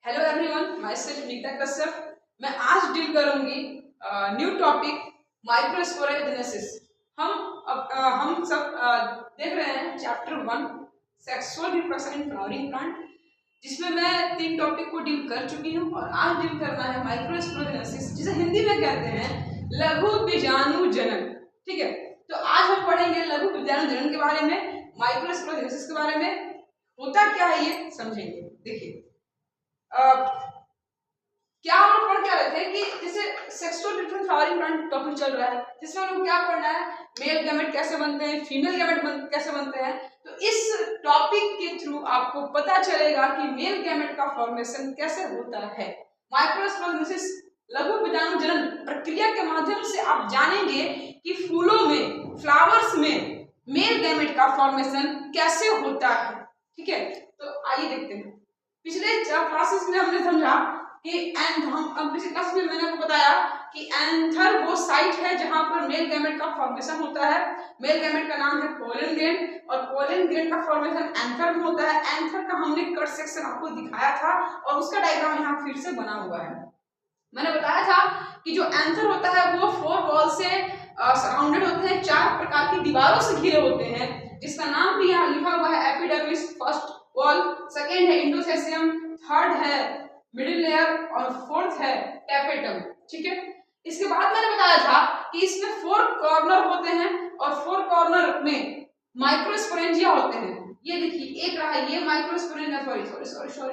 Hello everyone, my self Neeta Kashyap. मैं आज deal करूंगी न्यू टॉपिक माइक्रोस्पोरेजेनेसिस। हम सब देख रहे हैं chapter 1 sexual reproduction in flowering plant, जिसमें मैं 3 टॉपिक को डील कर चुकी हूं और आज डील करना है माइक्रोस्पोरेजेनेसिस, जिसे हिंदी में कहते हैं लघु बीजाणु जनन। ठीक है, तो आज हम पढ़ेंगे लघु बीजाणु जनन के बारे में, माइक्रोस्पोरेजेनेसिस के बारे में, होता क्या है ये समझेंगे। देखिए क्या हम लोग पढ़ क्या रहे थे कि जैसे sexual reproduction flowering plant topic चल रहा है, जिसमें हम लोग क्या पढ़ना है, मेल गैमेट कैसे बनते हैं, फीमेल गैमेट कैसे बनते हैं। तो इस टॉपिक के थ्रू आपको पता चलेगा कि मेल गैमेट का फॉर्मेशन कैसे होता है। माइक्रोस्पोरेजेनेसिस लघु बीजाणु जनन प्रक्रिया के माध्यम से आप जानेंगे कि फूलों में, फ्लावर्स में मेल गैमेट का फॉर्मेशन कैसे होता है। ठीक है, तो आइए देखते हैं। पिछले क्लासेस में हमने समझा कि पिछले क्लास में मैंने आपको बताया कि एंथर वो साइट है जहां पर मेल गैमेट का फॉर्मेशन होता है। मेल गैमेट का नाम है पोलन ग्रेन और पोलन ग्रेन का फॉर्मेशन एंथर में होता है। एंथर का हमने कट सेक्शन आपको दिखाया था और उसका डायग्राम यहाँ फिर से बना हुआ है। मैंने बताया था कि जो एंथर होता है वो 4 वॉल से सराउंडेड होते हैं, 4 प्रकार की दीवारों से घिरे होते हैं, जिसका नाम भी यहाँ लिखा हुआ है एपिडर्मिस, फर्स्ट वॉल, सेकेंड है इंडोसेसियम, थर्ड है मिडिल लेयर और फोर्थ है टैपेटम। ठीक है, इसके बाद मैंने बताया था कि इसमें 4 कॉर्नर होते हैं और 4 कॉर्नर में माइक्रोस्पोरेंजिया होते हैं। ये देखिए, एक रहा ये माइक्रोस्पोरेंजिया, सॉरी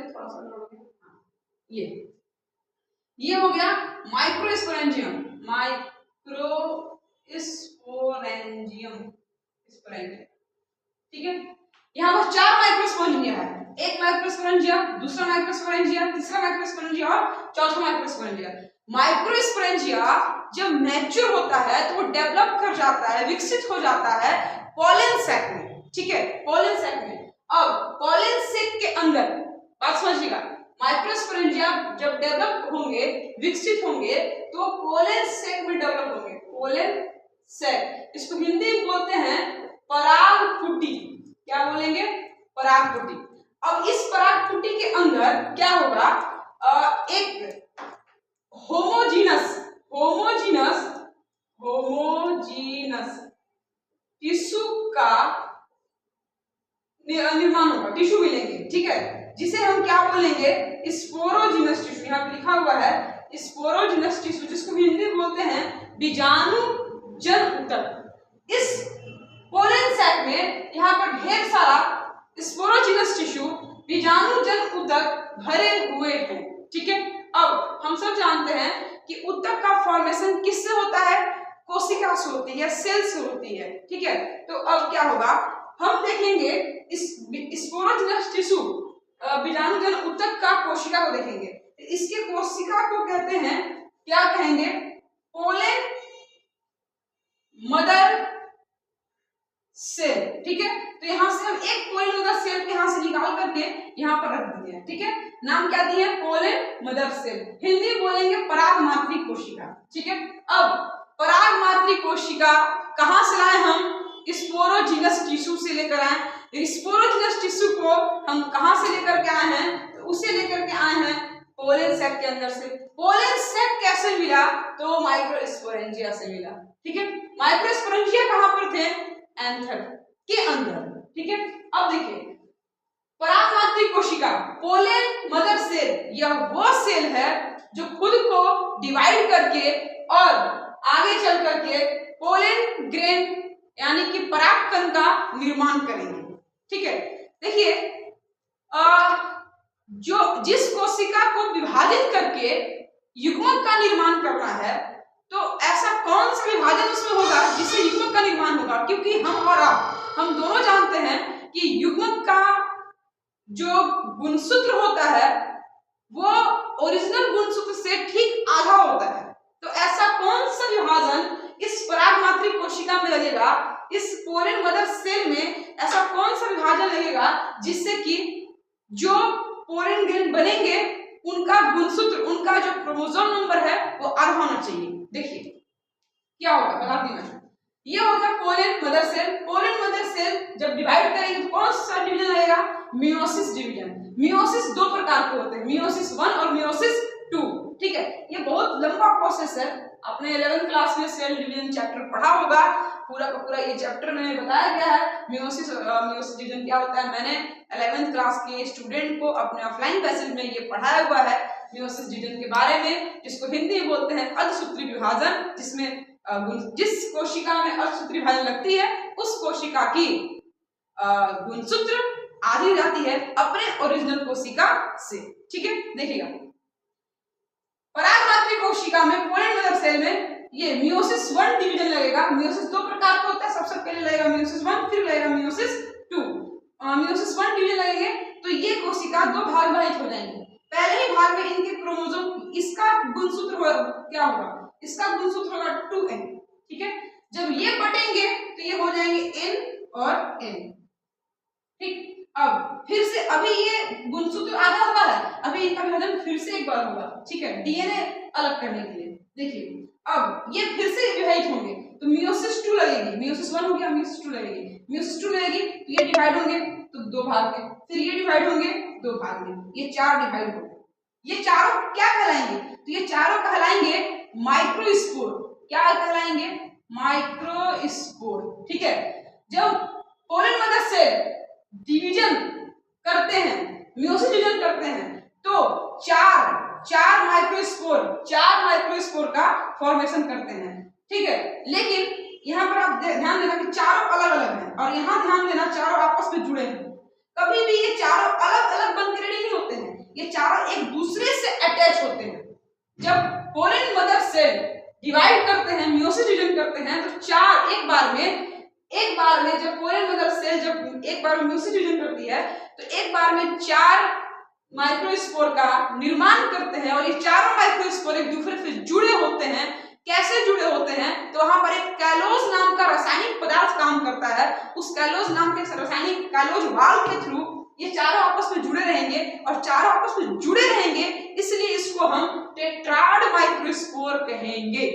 थोड़ा सा ये हो गया माइक्रोस्पोरेंजियम, ठीक है। यहाँ पर 4 माइक्रोस्पोरेंजिया है, एक माइक्रोस्पोरेंजिया, दूसरा माइक्रोस्पोरेंजिया, तीसरा माइक्रोस्पोरेंजिया और चौथा माइक्रोस्पोरेंजिया। माइक्रोस्पोरेंजिया जब मैच्योर होता है तो वो डेवलप कर जाता है, विकसित हो जाता है पोलन सैक में। ठीक है, पोलन सैक में। अब पोलन सैक के अंदर बात समझिएगा, माइक्रोस्पोरेंजिया जब डेवलप होंगे, विकसित होंगे, तो पोलन सैक में डेवलप होंगे। पोलन सैक, इसको हिंदी में बोलते हैं परागपुटी। क्या बोलेंगे? परागपुटी। अब इस परागपुटी के अंदर क्या होगा, एक होमोजीनस टिश्यू का निर्माण होगा, टिश्यू मिलेंगे। ठीक है, जिसे हम क्या बोलेंगे, स्पोरोजीनस टिश्यू। यहाँ पे लिखा हुआ है स्पोरोजीनस टिश्यू, जिसको हिंदी में बोलते हैं बीजाणु जन ऊतक। इस पोलन सैक में यहाँ पर ढेर सारा स्पोरोजीनस टिश्यू, बीजाणु जन ऊतक भरे हुए हैं। ठीक है, अब हम सब जानते हैं कि ऊतक का फॉर्मेशन किससे होता है, कोशिका से होती है, सेल से होती है। ठीक है, तो अब क्या होगा, हम देखेंगे इस स्पोरोजीनस टिश्यू, बीजाणु जन ऊतक का कोशिका को देखेंगे। इसके कोशिका को कहते हैं, क्या कहेंगे, पोलन मदर सेल। ठीक है, तो यहां से हम एक पोलन मदर सेल यहां से निकाल करके यहां पर रख दिए। ठीक है, नाम क्या दिए, पोलन मदर सेल। हिंदी बोलेंगे पराग मातृ कोशिका। ठीक है, अब पराग मातृ कोशिका कहां से लाए हम, स्पोरोजीनस टिश्यू से लेकर आए। स्पोरोजीनस टिश्यू को हम कहां से लेकर के आए हैं, तो उसे लेकर के आए हैं पोलन सैक के अंदर से। पोलन सैक कैसे मिला, तो माइक्रोस्पोरेंजिया से मिला। ठीक है, माइक्रोस्पोरेंजिया कहां पर थे, एंथर के अंदर। ठीक है, अब देखिए परागमात्री कोशिका, पोलन मदर सेल, यह वो सेल है जो खुद को डिवाइड करके और आगे चल करके पोलन ग्रेन यानी कि परागकण का निर्माण करेंगे। ठीक है, देखिए जो जिस कोशिका को विभाजित करके युग्मक का निर्माण करना है, तो ऐसा कौन सा विभाजन उसमें होगा जिससे युग्मक का निर्माण होगा, क्योंकि हम और आप, हम दोनों जानते हैं कि युग्मक का जो गुणसूत्र होता है वो ओरिजिनल गुणसूत्र से ठीक आधा होता है। तो ऐसा कौन सा विभाजन इस परागमात्री कोशिका में लगेगा, इस पोलन मदर सेल में ऐसा कौन सा विभाजन लगेगा जिससे कि जो पोलन ग्रेन बनेंगे उनका गुणसूत्र, उनका जो क्रोमोसोम नंबर है वो आधा होना चाहिए। देखिए क्या होगा, बताती मैं। ये होगा pollen mother cell. Pollen mother cell जब डिवाइड करेंगे तो कौन सा डिवीजन लगेगा? Meiosis division. मियोसिस दो प्रकार के होते हैं, मियोसिस 1 और मियोसिस 2। ठीक है, ये बहुत लंबा प्रोसेस है। आपने 11th क्लास में सेल डिवीजन चैप्टर पढ़ा होगा, पूरा का पूरा ये चैप्टर में बताया गया है मियोसिस डिवीजन क्या होता है। मैंने 11th क्लास के स्टूडेंट को अपने ऑफलाइन बैचेज में ये पढ़ाया हुआ है मियोसिस डिवीजन के बारे में, जिसको हिंदी में बोलते हैं अर्धसूत्री विभाजन, जिसमें जिस कोशिका में अर्धसूत्री विभाजन लगती है उस कोशिका की गुणसूत्र आधी जाती है अपने ओरिजिनल कोशिका से। ठीक है, देखिएगा परागमात्री कोशिका में पोलन मदर सेल में ये मियोसिस 1 डिवीजन लगेगा। मियोसिस दो प्रकार का होता है, सबसे पहले लगेगा मियोसिस 1, फिर लगेगा मियोसिस 2। मियोसिस 1 डिवीजन लगेंगे तो ये कोशिका दो भाग विभाजित हो जाएंगे। पहले ही भाग में इनके क्रोमोसोम, इसका गुणसूत्र क्या होगा? इसका गुणसूत्र होगा 2n। ठीक है, जब ये बटेंगे तो ये हो जाएंगे n और n। ठीक, अब फिर से अभी ये गुणसूत्र आधा हुआ है, अभी इनका विभाजन फिर से एक बार होगा। ठीक है, डीएनए अलग करने के लिए। देखिए अब ये फिर से विभाजित होंगे तो मियोसिस 2 लगेगी। मियोसिस 1 हो गया, मियोसिस 2 लगेगी। मियोसिस 2 लगेगी तो ये डिवाइड होंगे तो दो भाग में, फिर ये डिवाइड होंगे दो भाग में, ये 4 डिवाइड होंगे। ये चारों क्या कहलाएंगे? तो ये चारों कहलाएंगे माइक्रोस्पोर। क्या कहलाएंगे? माइक्रोस्पोर। ठीक है, जब पोलन मदर सेल डिवीजन करते हैं, मियोसिस डिवीजन करते हैं तो चार माइक्रोस्पोर का फॉर्मेशन करते हैं। ठीक है, लेकिन यहाँ पर आप ध्यान देना कि चारों अलग अलग हैं और यहाँ ध्यान देना चारों आपस में जुड़े हैं। कभी भी ये चारों अलग अलग बनकर रेडी नहीं होते हैं, ये चारों एक दूसरे से अटैच होते हैं। जब पोलन मदर सेल डिवाइड करते हैं, मियोसिस डिवीजन करते हैं तो चार एक बार में जब पोलन मदर सेल जब एक बार में मियोसिस डिवीजन करती है तो एक बार में 4 माइक्रोस्पोर का निर्माण करते हैं और ये चारों माइक्रोस्पोर एक दूसरे से जुड़े होते हैं। कैसे जुड़े होते हैं? तो वहां पर एक कैलोज नाम का रासायनिक पदार्थ काम करता है। उस कैलोज नाम के रासायनिक कैलोज वाल्व के थ्रू ये चारों आपस में जुड़े रहेंगे और चारों आपस में जुड़े रहेंगे, इसलिए इसको हम टेट्राड माइक्रोस्पोर कहेंगे।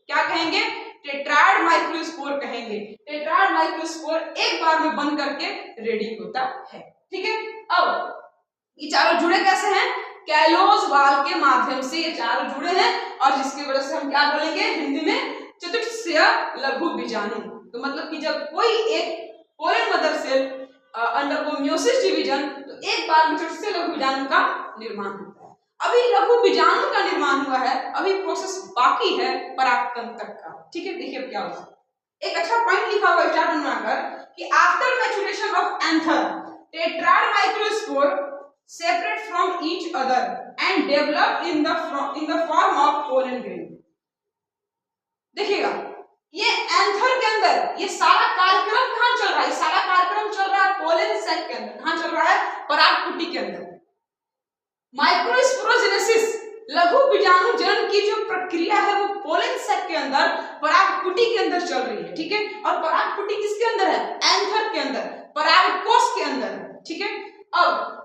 क्या कहेंगे? टेट्राड माइक्रोस्पोर कहेंगे। टेट्राड माइक्रोस्पोर एक बार में बन करके रेडी होता है। ठीक है, अब ये चारों जुड़े कैसे हैं? कैलोज वाल्व के माध्यम से ये चारों जुड़े हैं और जिसकी वजह से हम क्या बोलेंगे हिंदी में? चतुष्पक्षीय लघु बीजाणु। तो मतलब कि जब कोई एक pollen mother cell undergo meiosis division तो एक बार में चतुष्पक्षीय लघु बीजाणु का निर्माण होता है। अभी लघु बीजाणु का निर्माण हुआ है, अभी प्रोसेस बाकी है परागकण तक का। ठीक है, देखिए अब क्या होगा। एक अच्छा पॉइंट लिखा हुआ स्टार्ट बनाकर कि after maturation of anther tetrad microspore separate from each other and develop in the form of pollen grain। देखिएगा ये एंथर के अंदर ये सारा कार्यक्रम कहां चल रहा है? सारा कार्यक्रम चल रहा है पोलन सैक के अंदर। कहां चल रहा है? परागकुटी के अंदर। माइक्रोस्पोरोजेनेसिस लघु बीजाणु जनन की जो प्रक्रिया है वो पोलन सैक के अंदर परागकुटी के अंदर चल रही है। ठीक है, और परागकुटी किसके अंदर है? एंथर के अंदर, परागकोश के अंदर है। ठीक है, अब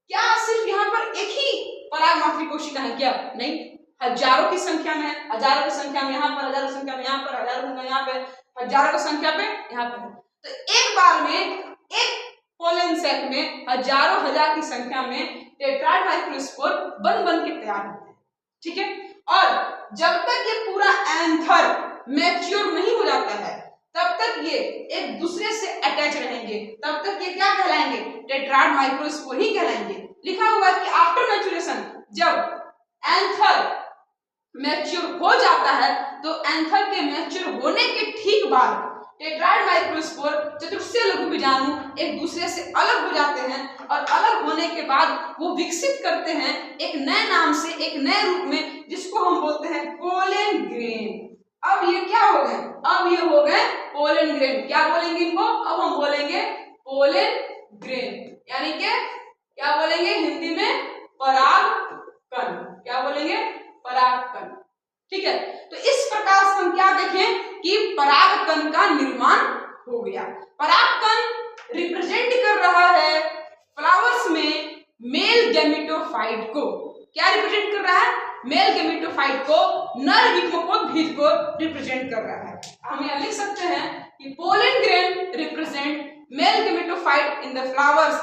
क्या सिर्फ यहाँ पर एक ही परागमात्री कोशिका है क्या? नहीं, हजारों की संख्या में है। हजारों की संख्या में यहाँ पर, हजारों की संख्या में यहाँ पर, हजारों की संख्या यहाँ पे, हजारों की संख्या पे यहाँ पे। तो एक बार में एक पोलन सैक में हजारों हजार की संख्या में टेट्राड माइक्रोस्पोर बन के तैयार होते हैं। ठीक है, और जब तक ये पूरा एंथर मैच्योर नहीं हो जाता है तब तक ये एक दूसरे से अटैच रहेंगे, तब तक ये क्या कहलाएंगे? टेट्राड माइक्रोस्पोर ही कहलाएंगे। लिखा हुआ है कि आफ्टर मैच्योरेशन जब एंथर मैच्योर हो जाता है तो एंथर के मैच्योर होने के ठीक बाद टेट्राड माइक्रोस्पोर चतुष्पक्षीय लघु बीजाणु एक दूसरे से अलग हो जाते हैं और अलग होने के बाद वो विकसित करते हैं एक नए नाम से, एक नए रूप में, जिसको हम बोलते हैं पोलन ग्रेन। अब ये क्या हो गए? अब ये हो गए पोलन ग्रेन। क्या बोलेंगे इनको? अब हम बोलेंगे पोलन ग्रेन, यानी कि क्या बोलेंगे हिंदी में? परागकण। क्या बोलेंगे? परागकण। ठीक है, तो इस प्रकार से हम क्या देखें कि परागकण का निर्माण हो गया। परागकण रिप्रेजेंट कर रहा है फ्लावर्स में मेल गैमेटोफाइट को। क्या रिप्रेजेंट कर रहा है? मेल गैमेटोफाइट को, नर युग्मकोद्भिद को रिप्रेजेंट कर रहा है। हम यहाँ लिख सकते हैं कि pollen grain represent mail gametophyte in the flowers.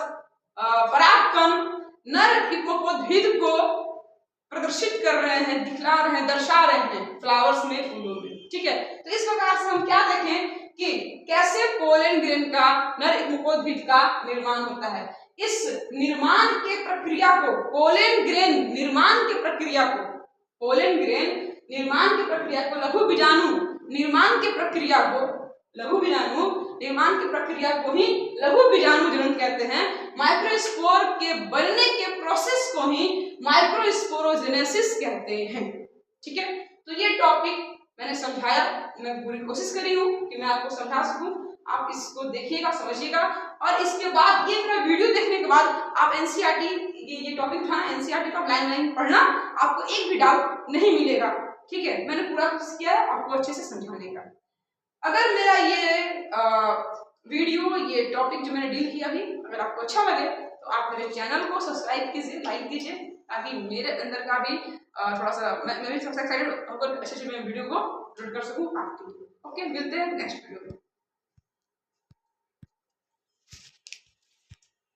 परागकण नर हिप्पोपोद्भिद को प्रदर्शित कर रहे हैं, दिखला रहे हैं, दर्शा रहे हैं फ्लावर्स में, फूलों में। ठीक है, तो इस प्रकार से हम क्या देखें कि कैसे पोलन ग्रेन का नर हिप्पोपोद्भिद का निर्माण होता है। इस निर्माण के प्रक्रिया को, पोलन ग्रेन निर्माण के प्रक्रिया को, पोलन ग्रेन निर्माण की प्रक्रिया को, लघु बीजाणु निर्माण की प्रक्रिया को, लघु बीजाणु निर्माण की प्रक्रिया को ही लघु बीजाणु जनन कहते हैं। माइक्रोस्पोर के बनने के प्रोसेस को ही माइक्रोस्पोरोजेनेसिस कहते हैं। ठीक है, तो ये टॉपिक मैंने समझाया, मैं पूरी कोशिश कर रही हूँ कि मैं आपको समझा सकूं। आप इसको देखिएगा, समझिएगा, और इसके बाद ये पूरा वीडियो देखने के बाद आप एनसीईआरटी ये टॉपिक था ना, एनसीईआरटी का लाइन पढ़ना, आपको एक भी डाउट नहीं मिलेगा। ठीक है, मैंने पूरा कोशिश किया है आपको अच्छे से समझाने का। अगर मेरा ये वीडियो, ये टॉपिक जो मैंने डील किया अभी, अगर आपको अच्छा लगे तो आप मेरे चैनल को सब्सक्राइब कीजिए, लाइक कीजिए, ताकि मेरे अंदर का भी थोड़ा सा मैं भी सबसे एक्साइटेड होकर अच्छे से मैं वीडियो को अपलोड कर सकूं आपके लिए। ओके, मिलते हैं नेक्स्ट वीडियो में।